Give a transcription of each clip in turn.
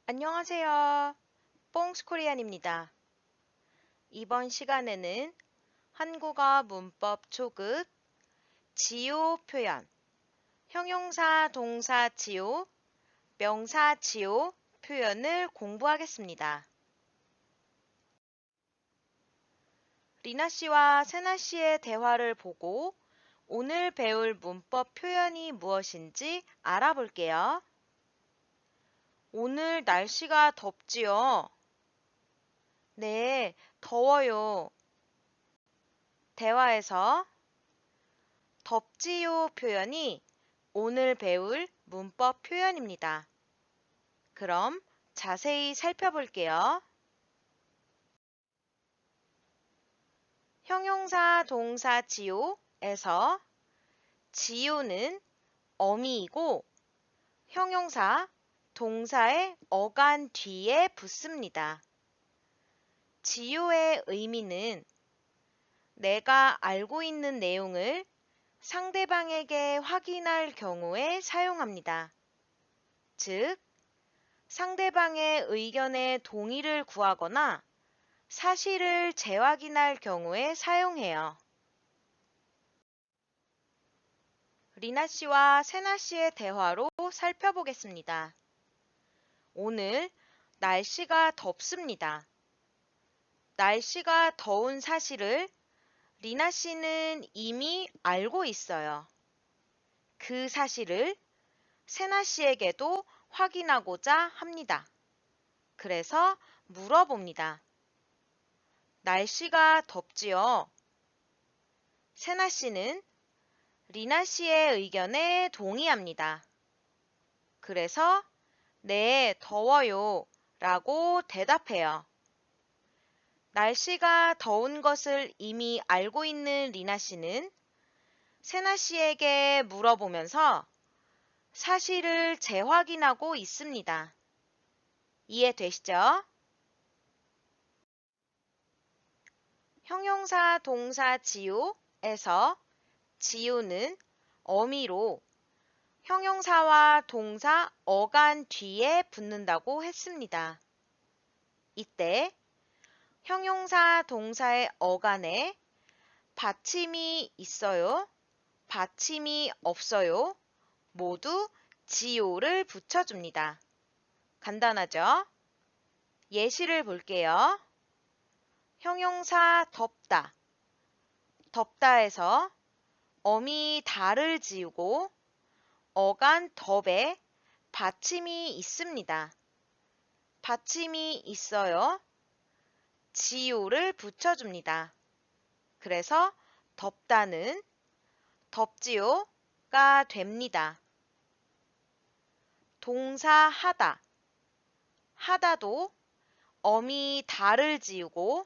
안녕하세요. 뽕스코리안입니다. 이번 시간에는 한국어 문법 초급 지오 표현, 형용사, 동사 지오, 명사 지오 표현을 공부하겠습니다. 리나 씨와 세나 씨의 대화를 보고 오늘 배울 문법 표현이 무엇인지 알아볼게요. 오늘 날씨가 덥지요? 네, 더워요. 대화에서 덥지요 표현이 오늘 배울 문법 표현입니다. 그럼 자세히 살펴볼게요. 형용사 동사 지오에서 지오는 어미이고 형용사 동사의 어간 뒤에 붙습니다. 지오의 의미는 내가 알고 있는 내용을 상대방에게 확인할 경우에 사용합니다. 즉, 상대방의 의견에 동의를 구하거나 사실을 재확인할 경우에 사용해요. 리나 씨와 세나 씨의 대화로 살펴보겠습니다. 오늘 날씨가 덥습니다. 날씨가 더운 사실을 리나 씨는 이미 알고 있어요. 그 사실을 세나 씨에게도 확인하고자 합니다. 그래서 물어봅니다. 날씨가 덥지요? 세나 씨는 리나 씨의 의견에 동의합니다. 그래서 네, 더워요 라고 대답해요. 날씨가 더운 것을 이미 알고 있는 리나 씨는 세나 씨에게 물어보면서 사실을 재확인하고 있습니다. 이해되시죠? 형용사 동사 지오에서 지오는 어미로 형용사와 동사 어간 뒤에 붙는다고 했습니다. 이때 형용사 동사의 어간에 받침이 있어요, 받침이 없어요, 모두 지오를 붙여줍니다. 간단하죠? 예시를 볼게요. 형용사 덥다. 덥다에서 어미 다를 지우고 어간 덥에 받침이 있습니다. 받침이 있어요. 지오를 붙여줍니다. 그래서 덥다는 덥지요가 됩니다. 동사 하다. 하다도 어미 다를 지우고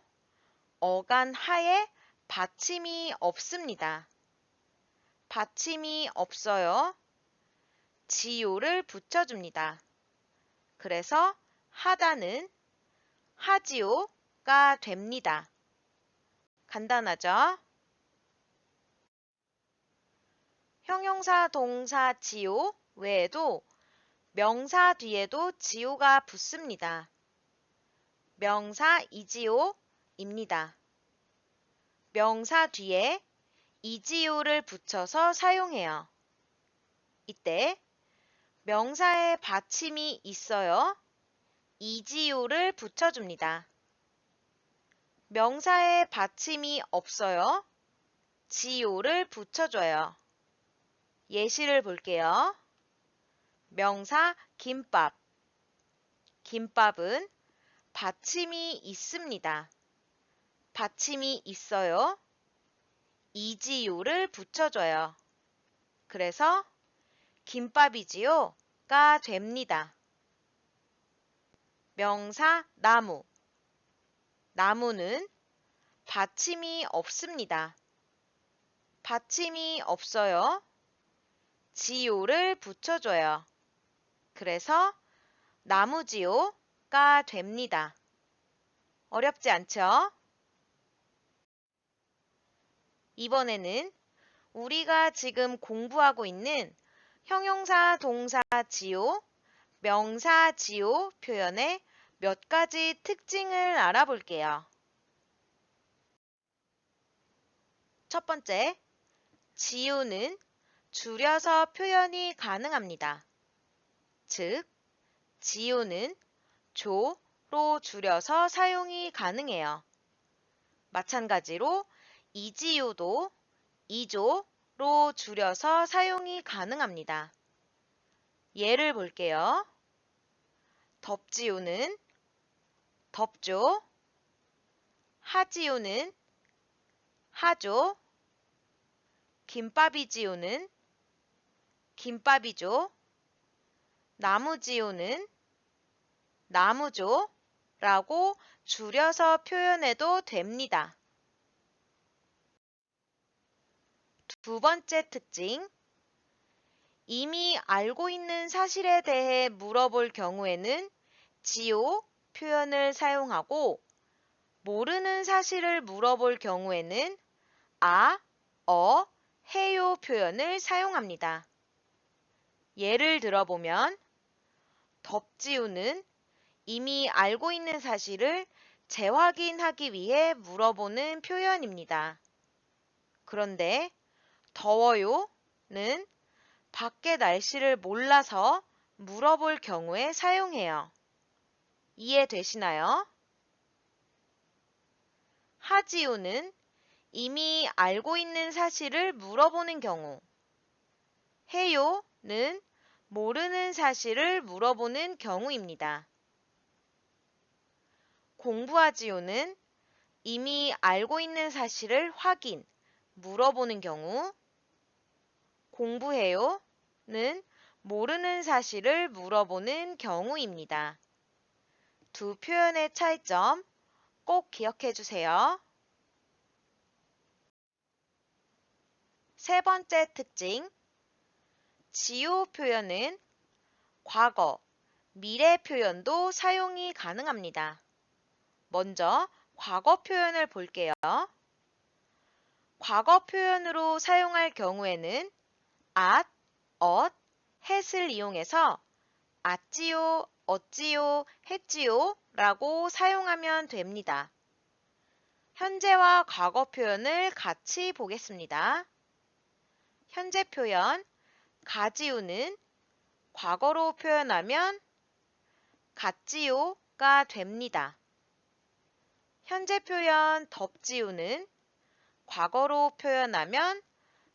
어간 하에 받침이 없습니다. 받침이 없어요. 지오를 붙여줍니다. 그래서 하다는 하지요가 됩니다. 간단하죠? 형용사 동사 지오 외에도 명사 뒤에도 지오가 붙습니다. 명사 이지오입니다. 명사 뒤에 이지오를 붙여서 사용해요. 이때 명사에 받침이 있어요. 이지오를 붙여줍니다. 명사에 받침이 없어요. 지오를 붙여줘요. 예시를 볼게요. 명사 김밥. 김밥은 받침이 있습니다. 받침이 있어요. 이지오를 붙여줘요. 그래서 김밥이지요가 됩니다. 명사 나무. 나무는 받침이 없습니다. 받침이 없어요. 지오를 붙여줘요. 그래서 나무지요가 됩니다. 어렵지 않죠? 이번에는 우리가 지금 공부하고 있는 형용사 동사 지오 명사 지오 표현의 몇 가지 특징을 알아볼게요. 첫 번째, 지오는 줄여서 표현이 가능합니다. 즉, 지오는 조로 줄여서 사용이 가능해요. 마찬가지로 이지오도 이조로 줄여서 사용이 가능합니다. 예를 볼게요. 덥지오는 덥죠, 하지오는 하죠, 김밥이지오는 김밥이죠, 나무지오는 나무죠 라고 줄여서 표현해도 됩니다. 두 번째 특징, 이미 알고 있는 사실에 대해 물어볼 경우에는 지오 표현을 사용하고 모르는 사실을 물어볼 경우에는 해요 표현을 사용합니다. 예를 들어보면 덥지우는 이미 알고 있는 사실을 재확인하기 위해 물어보는 표현입니다. 그런데 더워요는 밖의 날씨를 몰라서 물어볼 경우에 사용해요. 이해되시나요? 하지우는 이미 알고 있는 사실을 물어보는 경우, 해요는 모르는 사실을 물어보는 경우입니다. 공부하지요는 이미 알고 있는 사실을 확인, 물어보는 경우, 공부해요는 모르는 사실을 물어보는 경우입니다. 두 표현의 차이점 꼭 기억해 주세요. 세 번째 특징, 지오 표현은 과거, 미래 표현도 사용이 가능합니다. 먼저 과거 표현을 볼게요. 과거 표현으로 사용할 경우에는 엇을 이용해서 앗지요, 어찌요, 했지요 라고 사용하면 됩니다. 현재와 과거 표현을 같이 보겠습니다. 현재 표현 가지요는 과거로 표현하면 갔지요가 됩니다. 현재 표현 덥지요는 과거로 표현하면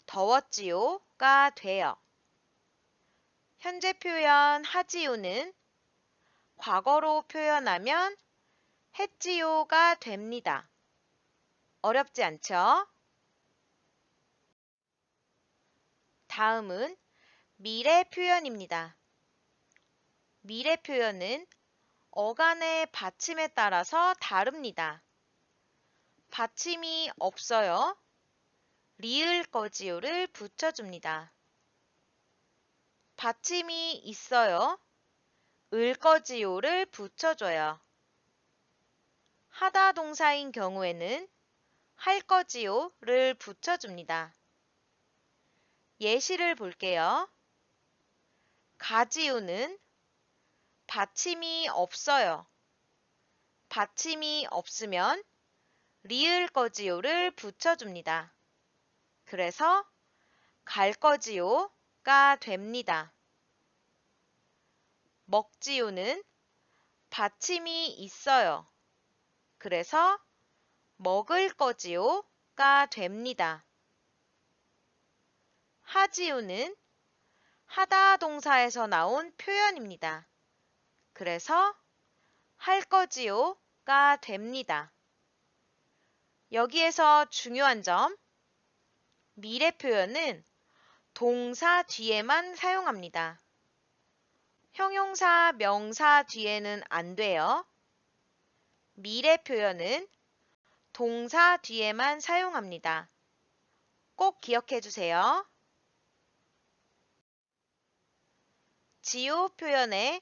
더웠지요가 돼요. 현재 표현 하지요는 과거로 표현하면 했지요가 됩니다. 어렵지 않죠? 다음은 미래 표현입니다. 미래 표현은 어간의 받침에 따라서 다릅니다. 받침이 없어요. 리을 거지요를 붙여줍니다. 받침이 있어요. 을 거지요를 붙여줘요. 하다 동사인 경우에는 할 거지요를 붙여줍니다. 예시를 볼게요. 가지요는 받침이 없어요. 받침이 없으면 리을 거지요를 붙여줍니다. 그래서 갈 거지요가 됩니다. 먹지요는 받침이 있어요. 그래서 먹을 거지요가 됩니다. 하지요는 하다 동사에서 나온 표현입니다. 그래서 할 거지요가 됩니다. 여기에서 중요한 점, 미래 표현은 동사 뒤에만 사용합니다. 형용사, 명사 뒤에는 안 돼요. 미래 표현은 동사 뒤에만 사용합니다. 꼭 기억해 주세요. 지오 표현의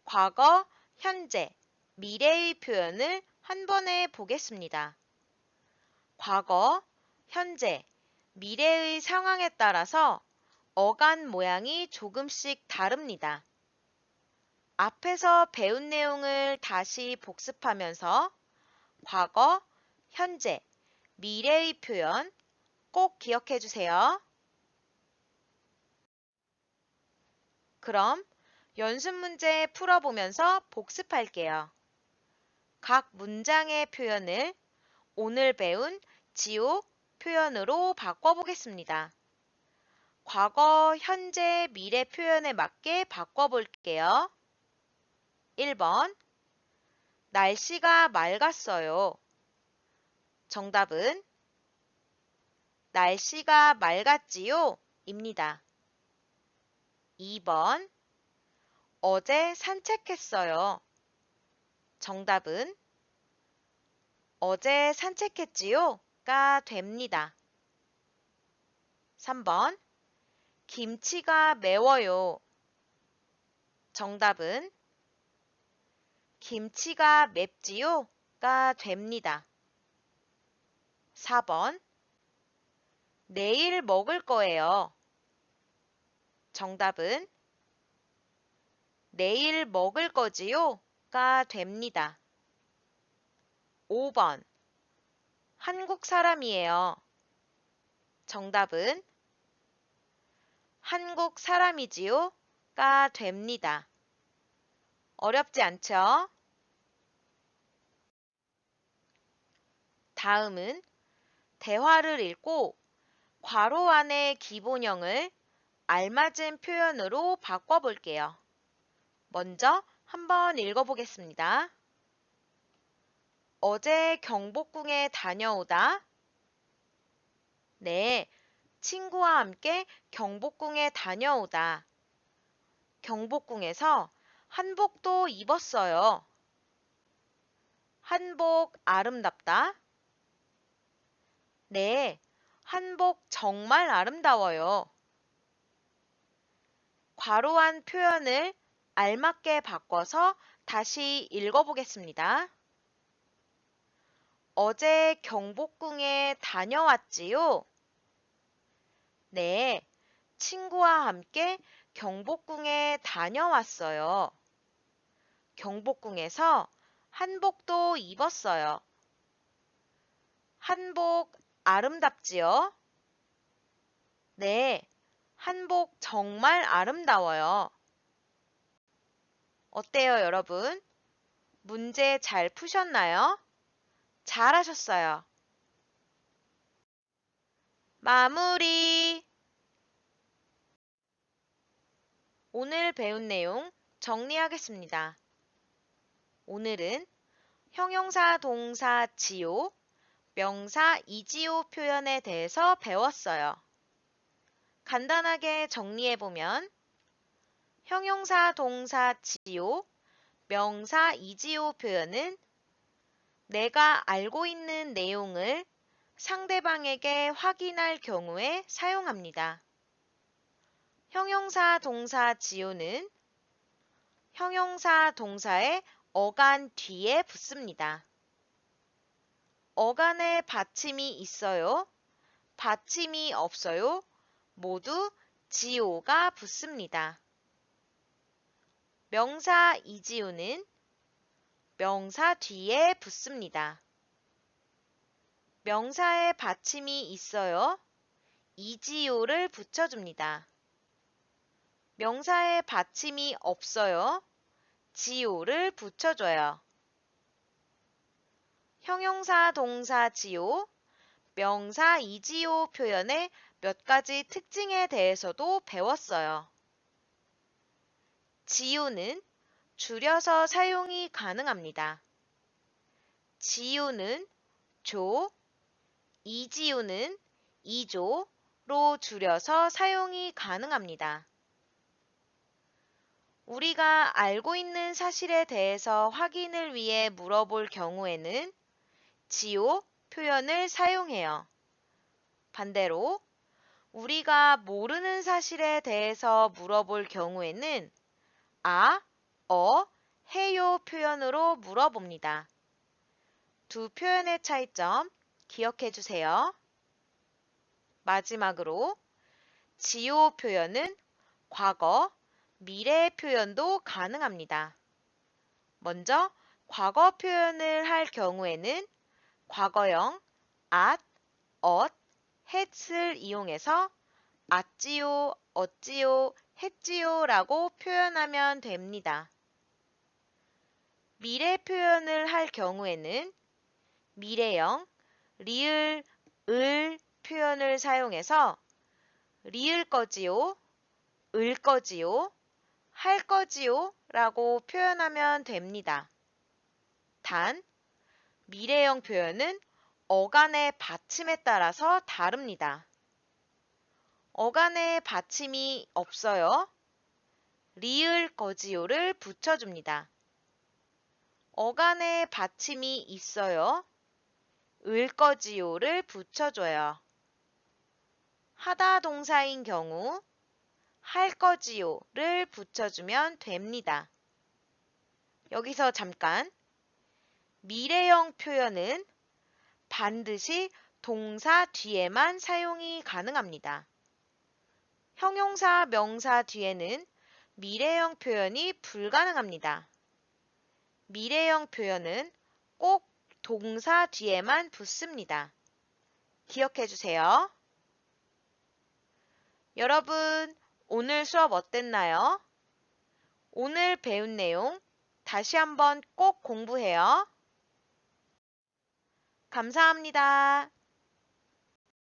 과거, 현재, 미래의 표현을 한 번에 보겠습니다. 과거, 현재, 미래의 상황에 따라서 어간 모양이 조금씩 다릅니다. 앞에서 배운 내용을 다시 복습하면서 과거, 현재, 미래의 표현 꼭 기억해 주세요. 그럼 연습 문제 풀어보면서 복습할게요. 각 문장의 표현을 오늘 배운 지우 표현으로 바꿔보겠습니다. 과거, 현재, 미래 표현에 맞게 바꿔볼게요. 1번. 날씨가 맑았어요. 정답은 날씨가 맑았지요? 입니다. 2번. 어제 산책했어요. 정답은 어제 산책했지요? 가 됩니다. 3번. 김치가 매워요. 정답은 김치가 맵지요? 가 됩니다. 4번. 내일 먹을 거예요. 정답은 내일 먹을 거지요? 가 됩니다. 5번. 한국 사람이에요. 정답은 한국 사람이지요? 가 됩니다. 어렵지 않죠? 다음은 대화를 읽고 괄호 안의 기본형을 알맞은 표현으로 바꿔볼게요. 먼저 한번 읽어보겠습니다. 어제 경복궁에 다녀오다. 네, 친구와 함께 경복궁에 다녀오다. 경복궁에서 한복도 입었어요. 한복 아름답다. 네, 한복 정말 아름다워요. 괄호한 표현을 알맞게 바꿔서 다시 읽어보겠습니다. 어제 경복궁에 다녀왔지요? 네, 친구와 함께 경복궁에 다녀왔어요. 경복궁에서 한복도 입었어요. 한복 아름답지요? 네, 한복 정말 아름다워요. 어때요, 여러분? 문제 잘 푸셨나요? 잘하셨어요. 마무리! 오늘 배운 내용 정리하겠습니다. 오늘은 형용사 동사 지오, 명사 이지오 표현에 대해서 배웠어요. 간단하게 정리해보면 형용사 동사 지오, 명사 이지오 표현은 내가 알고 있는 내용을 상대방에게 확인할 경우에 사용합니다. 형용사 동사 지오는 형용사 동사의 어간 뒤에 붙습니다. 어간에 받침이 있어요? 받침이 없어요? 모두 지오가 붙습니다. 명사 이지오는 명사 뒤에 붙습니다. 명사에 받침이 있어요? 이지오를 붙여줍니다. 명사에 받침이 없어요? 지오를 붙여줘요. 형용사 동사 지오, 명사 이지오 표현의 몇 가지 특징에 대해서도 배웠어요. 지오는 줄여서 사용이 가능합니다. 지오는 조, 이지오는 이조로 줄여서 사용이 가능합니다. 우리가 알고 있는 사실에 대해서 확인을 위해 물어볼 경우에는 지오 표현을 사용해요. 반대로 우리가 모르는 사실에 대해서 물어볼 경우에는 해요 표현으로 물어봅니다. 두 표현의 차이점 기억해 주세요. 마지막으로 지오 표현은 과거, 미래 표현도 가능합니다. 먼저 과거 표현을 할 경우에는 과거형 at, ought, had을 이용해서 as지요, 어찌요, 했지요 라고 표현하면 됩니다. 미래 표현을 할 경우에는 미래형 리을, 을 표현을 사용해서 리을 거지요, 을 거지요, 할 거지요 라고 표현하면 됩니다. 단, 미래형 표현은 어간의 받침에 따라서 다릅니다. 어간의 받침이 없어요. 리을 거지요를 붙여줍니다. 어간의 받침이 있어요. 을 거지요를 붙여줘요. 하다 동사인 경우 할 거지요를 붙여주면 됩니다. 여기서 잠깐 미래형 표현은 반드시 동사 뒤에만 사용이 가능합니다. 형용사, 명사 뒤에는 미래형 표현이 불가능합니다. 미래형 표현은 꼭 동사 뒤에만 붙습니다. 기억해 주세요. 여러분, 오늘 수업 어땠나요? 오늘 배운 내용 다시 한번 꼭 공부해요. 감사합니다.